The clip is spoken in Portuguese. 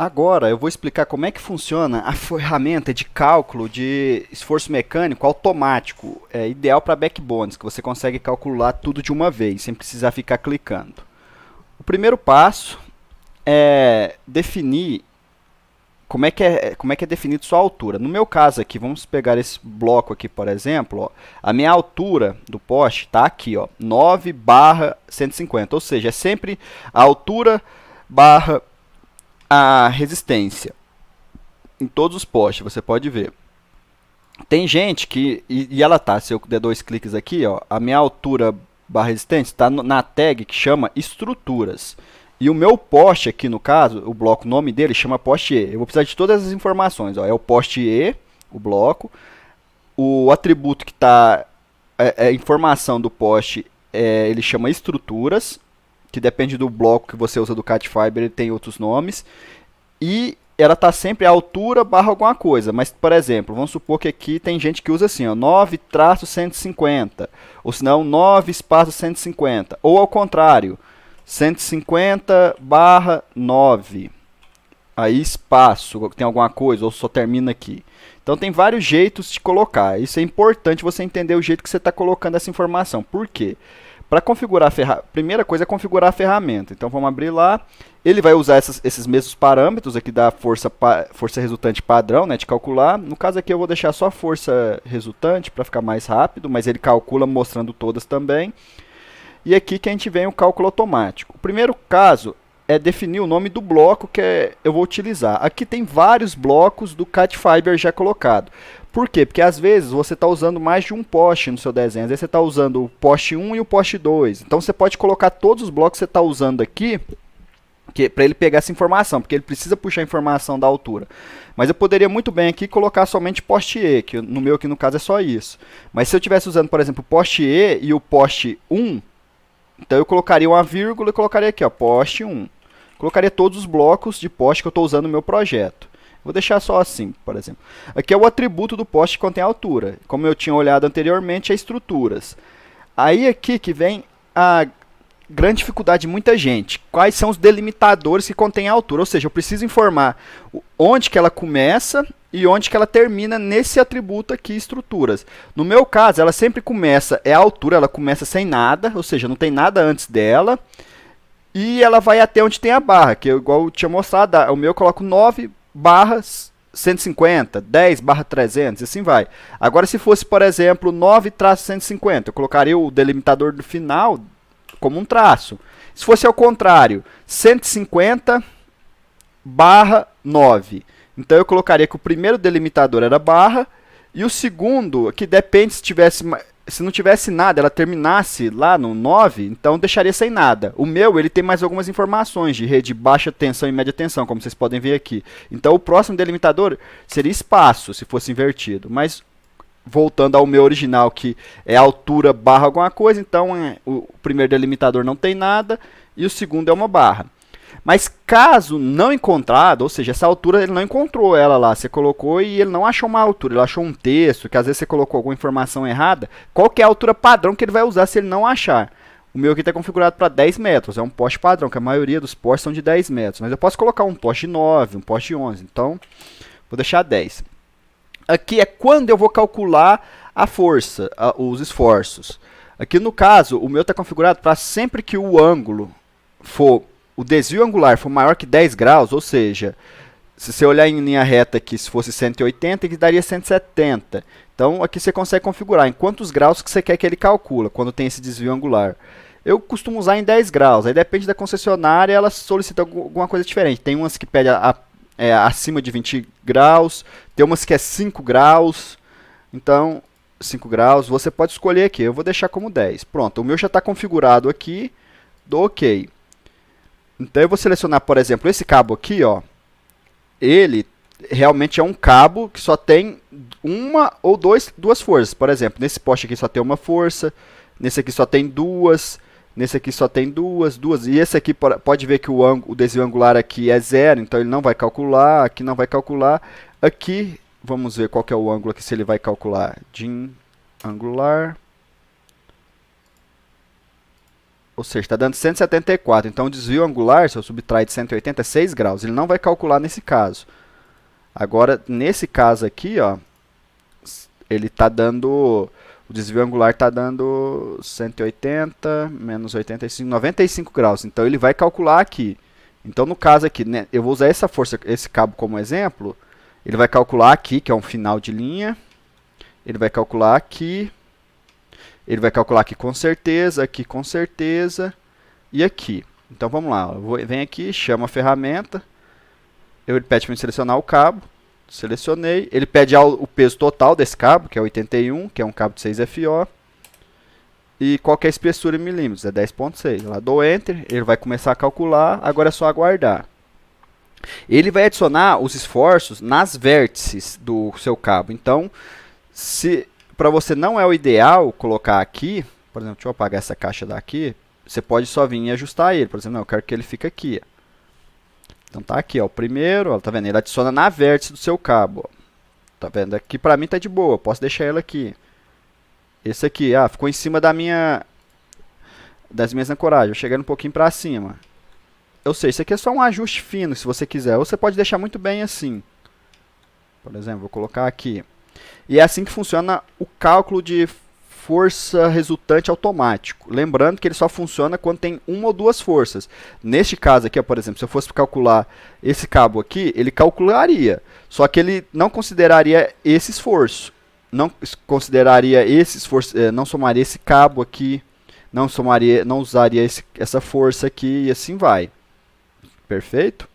Agora eu vou explicar como é que funciona a ferramenta de cálculo de esforço mecânico automático, ideal para backbones, que você consegue calcular tudo de uma vez, sem precisar ficar clicando. O primeiro passo é definir como é que é definido sua altura. No meu caso aqui, vamos pegar esse bloco aqui, por exemplo, ó, a minha altura do poste está aqui, ó, 9/150, ou seja, é sempre a altura barra a resistência em todos os postes, você pode ver. Tem gente que, e ela tá, se eu der dois cliques aqui, ó, a minha altura barra resistência está na tag que chama estruturas. E o meu poste aqui, no caso, o bloco, o nome dele chama poste E. Eu vou precisar de todas as informações, ó, é o poste E, o bloco, o atributo que está, a informação do poste, ele chama estruturas, que depende do bloco que você usa do Cat Fiber, ele tem outros nomes. E ela está sempre à altura barra alguma coisa. Mas, por exemplo, vamos supor que aqui tem gente que usa assim, ó, 9-150. Ou senão 9/150. Ou ao contrário, 150/9. Aí espaço, tem alguma coisa, ou só termina aqui. Então tem vários jeitos de colocar. Isso é importante você entender o jeito que você está colocando essa informação. Por quê? Para configurar a ferramenta, primeira coisa é configurar a ferramenta. Então vamos abrir lá. Ele vai usar esses mesmos parâmetros aqui da força resultante padrão, né, de calcular. No caso aqui eu vou deixar só a força resultante para ficar mais rápido, mas ele calcula mostrando todas também. E aqui que a gente vem o cálculo automático. O primeiro caso é definir o nome do bloco que eu vou utilizar. Aqui tem vários blocos do Cat Fiber já colocado. Por quê? Porque às vezes você está usando mais de um poste no seu desenho. Às vezes você está usando o poste 1 e o poste 2. Então você pode colocar todos os blocos que você está usando aqui para ele pegar essa informação, porque ele precisa puxar a informação da altura. Mas eu poderia muito bem aqui colocar somente poste E, que no meu aqui no caso é só isso. Mas se eu estivesse usando, por exemplo, o poste E e o poste 1, então eu colocaria uma vírgula e colocaria aqui, ó, poste 1. Colocaria todos os blocos de poste que eu estou usando no meu projeto. Vou deixar só assim, por exemplo. Aqui é o atributo do poste que contém a altura. Como eu tinha olhado anteriormente, é estruturas. Aí aqui que vem a grande dificuldade de muita gente. Quais são os delimitadores que contêm a altura? Ou seja, eu preciso informar onde que ela começa e onde que ela termina nesse atributo aqui, estruturas. No meu caso, ela sempre começa, é a altura, ela começa sem nada, ou seja, não tem nada antes dela. E ela vai até onde tem a barra, que igual eu tinha mostrado, o meu eu coloco 9/150, 10/300 e assim vai. Agora se fosse, por exemplo, 9-150, eu colocaria o delimitador do final como um traço. Se fosse ao contrário, 150/9. Então eu colocaria que o primeiro delimitador era barra e o segundo, que depende se não tivesse nada, ela terminasse lá no 9, então deixaria sem nada. O meu, ele tem mais algumas informações de rede baixa tensão e média tensão, como vocês podem ver aqui. Então o próximo delimitador seria espaço, se fosse invertido. Mas voltando ao meu original, que é altura barra alguma coisa, então o primeiro delimitador não tem nada e o segundo é uma barra. Mas caso não encontrado, ou seja, essa altura ele não encontrou ela lá, você colocou e ele não achou uma altura, ele achou um texto, que às vezes você colocou alguma informação errada, qual que é a altura padrão que ele vai usar se ele não achar? O meu aqui está configurado para 10 metros, é um poste padrão, que a maioria dos postes são de 10 metros, mas eu posso colocar um poste 9, um poste 11, então vou deixar 10. Aqui é quando eu vou calcular a força, os esforços. Aqui no caso, o meu está configurado para sempre que o ângulo for, o desvio angular for maior que 10 graus, ou seja, se você olhar em linha reta aqui, se fosse 180, ele daria 170. Então aqui você consegue configurar em quantos graus que você quer que ele calcula, quando tem esse desvio angular. Eu costumo usar em 10 graus, aí depende da concessionária, ela solicita alguma coisa diferente. Tem umas que pede acima de 20 graus, tem umas que é 5 graus, então 5 graus, você pode escolher aqui, eu vou deixar como 10. Pronto, o meu já está configurado aqui, dou OK. Então eu vou selecionar, por exemplo, esse cabo aqui, ó, ele realmente é um cabo que só tem uma ou duas forças. Por exemplo, nesse poste aqui só tem uma força, nesse aqui só tem duas, nesse aqui só tem duas. E esse aqui pode ver que o desvio angular aqui é 0, então ele não vai calcular, aqui não vai calcular. Aqui, vamos ver qual que é o ângulo aqui, se ele vai calcular. Din angular. Ou seja, está dando 174. Então, o desvio angular, se eu subtrair de 180, é 6 graus. Ele não vai calcular nesse caso. Agora, nesse caso aqui, ó, ele está dando... O desvio angular está dando 180 menos 85, 95 graus. Então, ele vai calcular aqui. Então, no caso aqui, né, eu vou usar essa força, esse cabo como exemplo. Ele vai calcular aqui, que é um final de linha. Ele vai calcular aqui. Ele vai calcular aqui com certeza e aqui. Então, vamos lá. Vem aqui, chama a ferramenta. Ele pede para eu selecionar o cabo. Selecionei. Ele pede o peso total desse cabo, que é 81, que é um cabo de 6FO. E qual que é a espessura em milímetros? É 10.6. Lá dou Enter, ele vai começar a calcular, agora é só aguardar. Ele vai adicionar os esforços nas vértices do seu cabo. Então, se para você não é o ideal colocar aqui, por exemplo, deixa eu apagar essa caixa daqui, você pode só vir e ajustar ele. Por exemplo, não, eu quero que ele fique aqui. Ó. Então tá aqui, ó, o primeiro, ó, tá vendo? Ele adiciona na vértice do seu cabo. Ó. Tá vendo? Aqui pra mim tá de boa, posso deixar ele aqui. Esse aqui, ficou em cima das minhas ancoragens. Vou chegar um pouquinho pra cima. Eu sei, isso aqui é só um ajuste fino, se você quiser. Ou você pode deixar muito bem assim. Por exemplo, vou colocar aqui. E é assim que funciona o cálculo de força resultante automático. Lembrando que ele só funciona quando tem uma ou duas forças. Neste caso aqui, por exemplo, se eu fosse calcular esse cabo aqui, ele calcularia. Só que ele não consideraria esse esforço. Não consideraria esse esforço, não somaria esse cabo aqui, não usaria essa força aqui e assim vai. Perfeito?